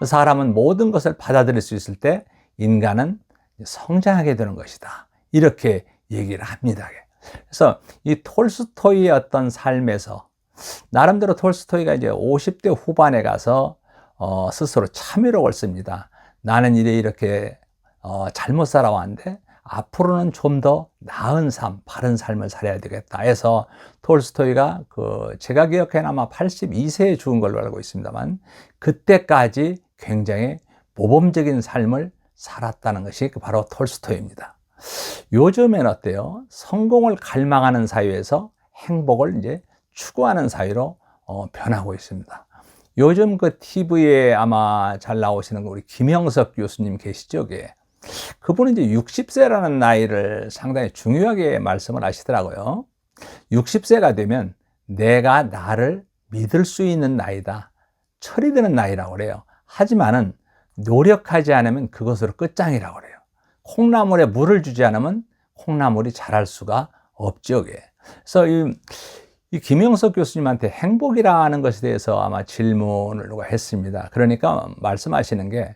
사람은 모든 것을 받아들일 수 있을 때 인간은 성장하게 되는 것이다. 이렇게 얘기를 합니다. 그래서 이 톨스토이의 어떤 삶에서 나름대로 톨스토이가 이제 50대 후반에 가서 스스로 참회록을 씁니다. 나는 이렇게 잘못 살아왔는데 앞으로는 좀 더 나은 삶, 바른 삶을 살아야 되겠다 해서 톨스토이가 제가 기억에는 아마 82세에 죽은 걸로 알고 있습니다만 그때까지 굉장히 모범적인 삶을 살았다는 것이 바로 톨스토이입니다. 요즘엔 어때요? 성공을 갈망하는 사회에서 행복을 이제 추구하는 사회로 변하고 있습니다. 요즘 TV에 아마 잘 나오시는 우리 김영석 교수님 계시죠? 그분은 이제 60세라는 나이를 상당히 중요하게 말씀을 하시더라고요. 60세가 되면 내가 나를 믿을 수 있는 나이다. 철이 드는 나이라고 그래요. 하지만은 노력하지 않으면 그것으로 끝장이라고 그래요. 콩나물에 물을 주지 않으면 콩나물이 자랄 수가 없죠. 그래서 이 김영석 교수님한테 행복이라는 것에 대해서 아마 질문을 누가 했습니다. 그러니까 말씀하시는 게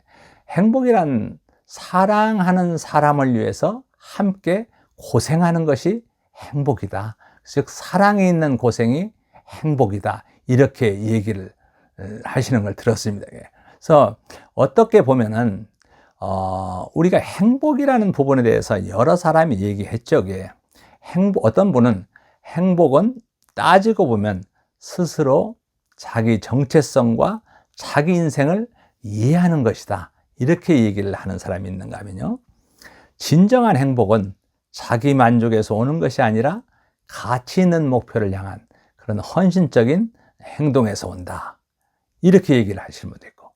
행복이란 사랑하는 사람을 위해서 함께 고생하는 것이 행복이다. 즉 사랑에 있는 고생이 행복이다. 이렇게 얘기를 하시는 걸 들었습니다. 그래서 어떻게 보면은 우리가 행복이라는 부분에 대해서 여러 사람이 얘기했죠. 어떤 분은 행복은 따지고 보면 스스로 자기 정체성과 자기 인생을 이해하는 것이다. 이렇게 얘기를 하는 사람이 있는가 하면요. 진정한 행복은 자기 만족에서 오는 것이 아니라 가치 있는 목표를 향한 그런 헌신적인 행동에서 온다. 이렇게 얘기를 하시는 분도 있고.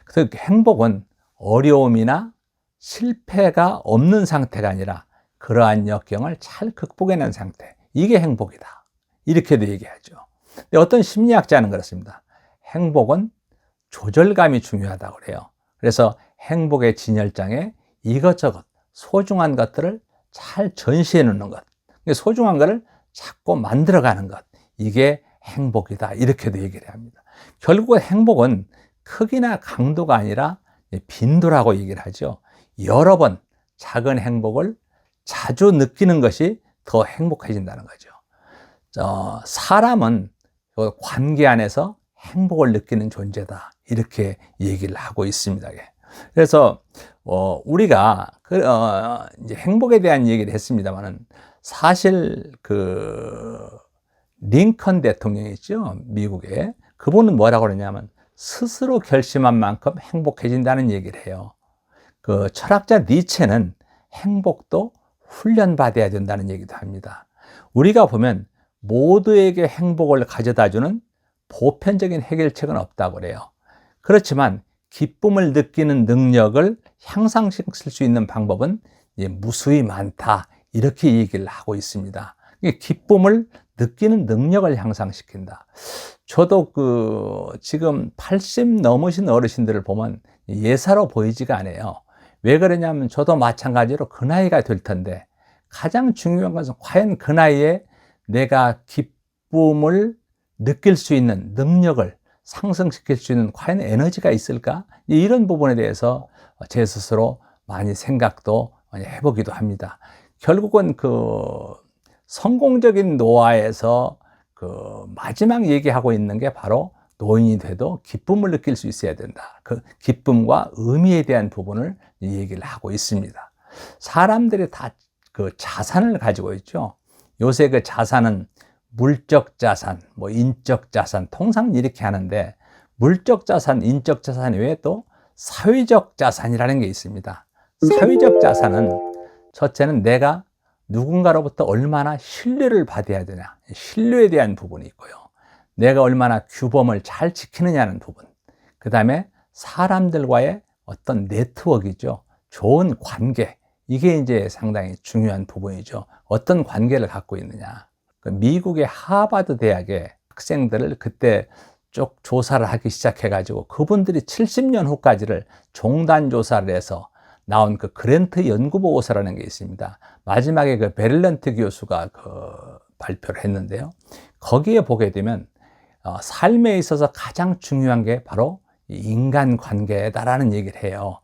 그래서 행복은 어려움이나 실패가 없는 상태가 아니라 그러한 역경을 잘 극복해낸 상태. 이게 행복이다. 이렇게도 얘기하죠. 근데 어떤 심리학자는 그렇습니다. 행복은 조절감이 중요하다고 그래요. 그래서 행복의 진열장에 이것저것 소중한 것들을 잘 전시해 놓는 것, 소중한 것을 자꾸 만들어가는 것, 이게 행복이다. 이렇게도 얘기를 합니다. 결국은 행복은 크기나 강도가 아니라 빈도라고 얘기를 하죠. 여러 번 작은 행복을 자주 느끼는 것이 더 행복해진다는 거죠. 사람은 관계 안에서 행복을 느끼는 존재다. 이렇게 얘기를 하고 있습니다. 그래서 우리가 이제 행복에 대한 얘기를 했습니다만은 사실 링컨 대통령이 있죠, 미국에. 그분은 뭐라고 그러냐면 스스로 결심한 만큼 행복해진다는 얘기를 해요. 철학자 니체는 행복도 훈련받아야 된다는 얘기도 합니다. 우리가 보면 모두에게 행복을 가져다주는 보편적인 해결책은 없다고 그래요. 그렇지만 기쁨을 느끼는 능력을 향상시킬 수 있는 방법은 무수히 많다. 이렇게 얘기를 하고 있습니다. 기쁨을 느끼는 능력을 향상시킨다. 저도 지금 80 넘으신 어르신들을 보면 예사로 보이지가 않아요. 왜 그러냐면 저도 마찬가지로 그 나이가 될 텐데 가장 중요한 것은 과연 그 나이에 내가 기쁨을 느낄 수 있는 능력을 상승시킬 수 있는 과연 에너지가 있을까? 이런 부분에 대해서 제 스스로 많이 생각도 많이 해보기도 합니다. 결국은 성공적인 노화에서 마지막 얘기하고 있는 게 바로 노인이 돼도 기쁨을 느낄 수 있어야 된다. 그 기쁨과 의미에 대한 부분을 얘기를 하고 있습니다. 사람들이 다 자산을 가지고 있죠. 요새 자산은 물적 자산, 인적 자산, 통상 이렇게 하는데 물적 자산, 인적 자산 외에 또 사회적 자산이라는 게 있습니다. 사회적 자산은 첫째는 내가 누군가로부터 얼마나 신뢰를 받아야 되냐, 신뢰에 대한 부분이 있고요. 내가 얼마나 규범을 잘 지키느냐는 부분. 그 다음에 사람들과의 어떤 네트워크이죠. 좋은 관계. 이게 이제 상당히 중요한 부분이죠. 어떤 관계를 갖고 있느냐. 미국의 하버드 대학의 학생들을 그때 쭉 조사를 하기 시작해가지고 그분들이 70년 후까지를 종단 조사를 해서 나온 그랜트 연구보고서라는 게 있습니다. 마지막에 베를런트 교수가 발표를 했는데요. 거기에 보게 되면 삶에 있어서 가장 중요한 게 바로 인간관계다라는 얘기를 해요.